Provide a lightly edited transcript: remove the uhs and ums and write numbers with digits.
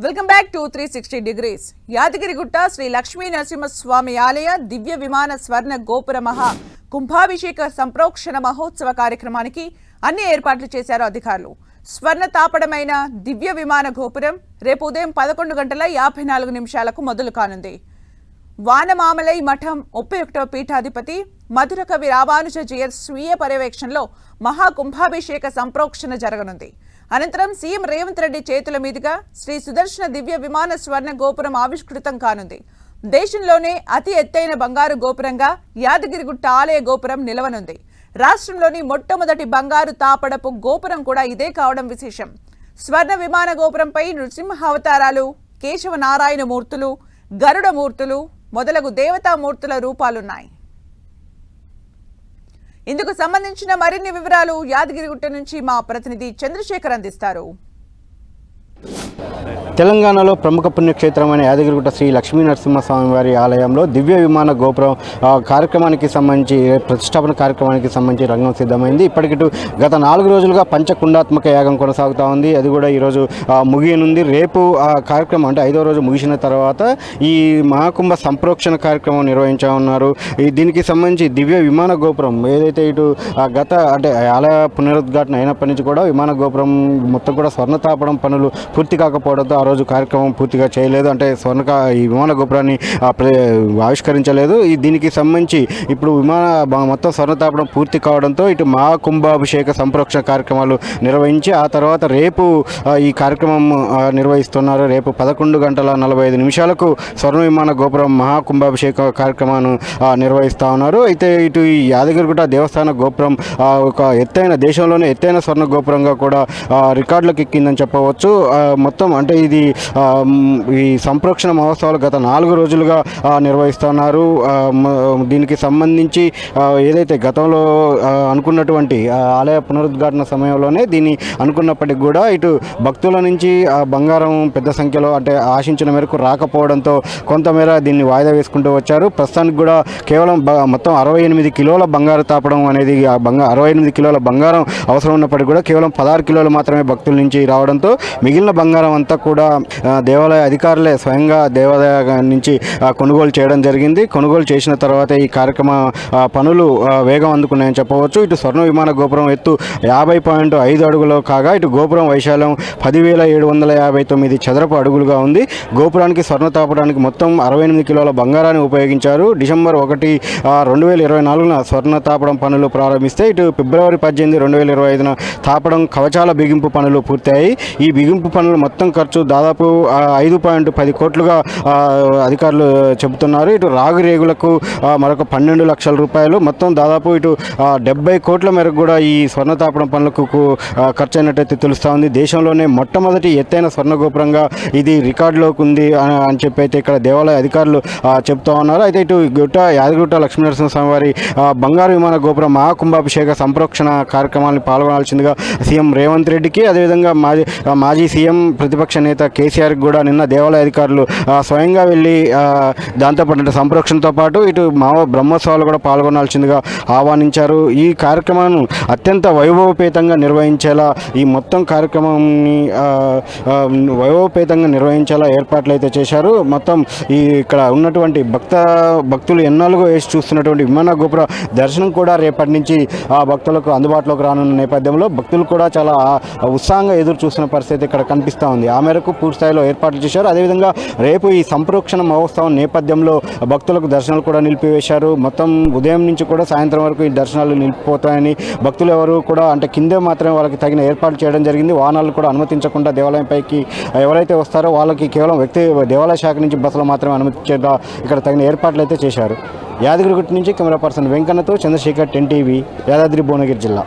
Welcome back to 360 degrees. Yadagirigutta Sri Lakshmi Narasimhaswamy ఆలయ దివ్య విమాన స్వర్ణ గోపుర మహా కుంభాభిషేక సంప్రోక్షణ మహోత్సవ కార్యక్రమానికి అన్ని ఏర్పాట్లు చేశారు అధికారులు. స్వర్ణ తాపడమైన దివ్య విమాన గోపురం రేపు ఉదయం 11:54 మొదలు కానుంది. వానమామలై మఠం 31వ పీఠాధిపతి మధుర కవి రామానుజ జీయర్ స్వీయ పర్యవేక్షణలో మహాకుంభాభిషేక సంప్రోక్షణ జరగనుంది. అనంతరం సీఎం రేవంత్ రెడ్డి చేతుల మీదుగా శ్రీ సుదర్శన దివ్య విమాన స్వర్ణ గోపురం ఆవిష్కృతం కానుంది. దేశంలోనే అతి ఎత్తైన బంగారు గోపురంగా యాదగిరిగుట్ట ఆలయ గోపురం నిలవనుంది. రాష్ట్రంలోని మొట్టమొదటి బంగారు తాపడపు గోపురం కూడా ఇదే కావడం విశేషం. స్వర్ణ విమాన గోపురంపై నృసింహావతారాలు, కేశవ నారాయణ మూర్తులు, గరుడ మూర్తులు మొదలగు దేవతామూర్తుల రూపాలున్నాయి. ఇందుకు సంబంధించిన మరిన్ని వివరాలు యాదగిరిగుట్ట నుంచి మా ప్రతినిధి చంద్రశేఖర్ అందిస్తారు. తెలంగాణలో ప్రముఖ పుణ్యక్షేత్రమైన యాదగిరిగుట్ట శ్రీ లక్ష్మీ నరసింహస్వామి వారి ఆలయంలో దివ్య విమాన గోపురం కార్యక్రమానికి సంబంధించి ప్రతిష్టాపన కార్యక్రమానికి సంబంధించి రంగం సిద్ధమైంది. ఇప్పటికిటు గత 4 రోజులుగా పంచకుండాత్మక యాగం కొనసాగుతూ ఉంది. అది కూడా ఈరోజు ముగియనుంది. రేపు ఆ కార్యక్రమం అంటే 5వ రోజు ముగిసిన తర్వాత ఈ మహాకుంభ సంప్రోక్షణ కార్యక్రమం నిర్వహించనున్నారు. దీనికి సంబంధించి దివ్య విమాన గోపురం ఏదైతే ఇటు గత అంటే ఆలయ పునరుద్ఘాటన అయినప్పటి నుంచి కూడా విమాన గోపురం మొత్తం కూడా స్వర్ణ తాపడం పనులు పూర్తి కాకపోవడంతో ఆ రోజు కార్యక్రమం పూర్తిగా చేయలేదు. అంటే ఈ విమాన గోపురాన్ని ఆవిష్కరించలేదు. దీనికి సంబంధించి ఇప్పుడు మొత్తం స్వర్ణ తాపడం పూర్తి కావడంతో ఇటు మహాకుంభాభిషేక సంప్రోక్షణ కార్యక్రమాలు నిర్వహించి ఆ తర్వాత రేపు ఈ కార్యక్రమం నిర్వహిస్తున్నారు. రేపు 11:45 స్వర్ణ విమాన గోపురం మహాకుంభాభిషేక కార్యక్రమాన్ని నిర్వహిస్తూ ఉన్నారు. అయితే ఇటు ఈ యాదగిరిగుట్ట దేవస్థాన గోపురం ఒక దేశంలోనే ఎత్తైన స్వర్ణ గోపురంగా కూడా రికార్డులకు ఎక్కిందని చెప్పవచ్చు. మొత్తం అంటే ఇది ఈ సంప్రోక్షణ మహోత్సవాలు గత 4 రోజులుగా నిర్వహిస్తున్నారు. దీనికి సంబంధించి ఏదైతే గతంలో అనుకున్నటువంటి ఆలయ పునరుద్ఘాటన సమయంలోనే దీన్ని అనుకున్నప్పటికీ కూడా ఇటు భక్తుల నుంచి బంగారం పెద్ద సంఖ్యలో అంటే ఆశించిన మేరకు రాకపోవడంతో కొంతమేర దీన్ని వాయిదా వేసుకుంటూ వచ్చారు. ప్రస్తుతానికి కూడా కేవలం మొత్తం 68 కిలోల బంగారు తాపడం అనేది 68 కిలోల బంగారం అవసరం ఉన్నప్పటికీ కూడా కేవలం 16 కిలోలు మాత్రమే భక్తుల నుంచి రావడంతో మిగిలిన బంగారం అంతా కూడా దేవాలయ అధికారులే స్వయంగా దేవాలయ నుంచి కొనుగోలు చేయడం జరిగింది. కొనుగోలు చేసిన తర్వాత ఈ కార్యక్రమ పనులు వేగం అందుకున్నాయని చెప్పవచ్చు. ఇటు స్వర్ణ విమాన గోపురం ఎత్తు 50.5 అడుగులు కాగా ఇటు గోపురం వైశాల్యం 10,759 చదరపు అడుగులుగా ఉంది. గోపురానికి స్వర్ణ తాపడానికి మొత్తం 68 కిలోల బంగారాన్ని ఉపయోగించారు. డిసెంబర్ 1, 2024 స్వర్ణ తాపడం పనులు ప్రారంభిస్తే ఇటు ఫిబ్రవరి 18, 2025 తాపడం కవచాల బిగింపు పనులు పూర్తయ్యాయి. ఈ బిగింపు పనులు మొత్తం ఖర్చు దాదాపు 5.10 కోట్లుగా అధికారులు చెబుతున్నారు. ఇటు రాగి రేగులకు మరొక 12 లక్షల రూపాయలు మొత్తం దాదాపు ఇటు 70 కోట్ల మేరకు కూడా ఈ స్వర్ణ తాపడం పనులకు ఖర్చు అయినట్టయితే తెలుస్తూ ఉంది. దేశంలోనే మొట్టమొదటి ఎత్తైన స్వర్ణ గోపురంగా ఇది రికార్డులోకి ఉంది అని చెప్పి అయితే ఇక్కడ దేవాలయ అధికారులు చెప్తా ఉన్నారు. అయితే ఇటు యాదగిరిగుట్ట లక్ష్మీనరసింహస్వామి వారి బంగారు విమాన గోపురం మహాకుంభాభిషేక సంప్రోక్షణ కార్యక్రమాన్ని పాల్గొనాల్సిందిగా సీఎం రేవంత్ రెడ్డికి అదేవిధంగా మాజీ సీఎం ప్రతిపక్ష నేత కేసీఆర్కి కూడా నిన్న దేవాలయ అధికారులు స్వయంగా వెళ్ళి దాంతోపాటు సంప్రోక్షణతో పాటు ఇటు బ్రహ్మోత్సవాలు కూడా పాల్గొనాల్సిందిగా ఆహ్వానించారు. ఈ కార్యక్రమాన్ని అత్యంత వైభవపేతంగా నిర్వహించేలా ఈ మొత్తం కార్యక్రమాన్ని వైభవపేతంగా నిర్వహించేలా ఏర్పాట్లు అయితే చేశారు. మొత్తం ఇక్కడ ఉన్నటువంటి భక్తులు ఎన్నాళ్ళుగా వేసి చూస్తున్నటువంటి విమాన గోపుర దర్శనం కూడా రేపటి నుంచి భక్తులకు అందుబాటులోకి రానున్న నేపథ్యంలో భక్తులు కూడా చాలా ఉత్సాహంగా ఎదురు చూస్తున్న పరిస్థితి ఇక్కడ కనిపిస్తూ ఉంది. ఆ మేరకు పూర్తి స్థాయిలో ఏర్పాట్లు చేశారు. అదేవిధంగా రేపు ఈ సంప్రోక్షణ మహోత్సవం నేపథ్యంలో భక్తులకు దర్శనాలు కూడా నిలిపివేశారు. మొత్తం ఉదయం నుంచి కూడా సాయంత్రం వరకు ఈ దర్శనాలు నిలిపిపోతాయని భక్తులు ఎవరు కూడా అంటే కిందే మాత్రమే వాళ్ళకి తగిన ఏర్పాట్లు చేయడం జరిగింది. వాహనాలు కూడా అనుమతించకుండా దేవాలయంపైకి ఎవరైతే వస్తారో వాళ్ళకి కేవలం దేవాలయ శాఖ నుంచి బస్సులు మాత్రమే అనుమతించేలా ఇక్కడ తగిన ఏర్పాట్లు అయితే చేశారు. యాదగిరిగుట్ట నుంచి కెమెరా పర్సన్ వెంకన్నతో చంద్రశేఖర్, 10 టీవీ, యాదాద్రి భువనగిరి జిల్లా.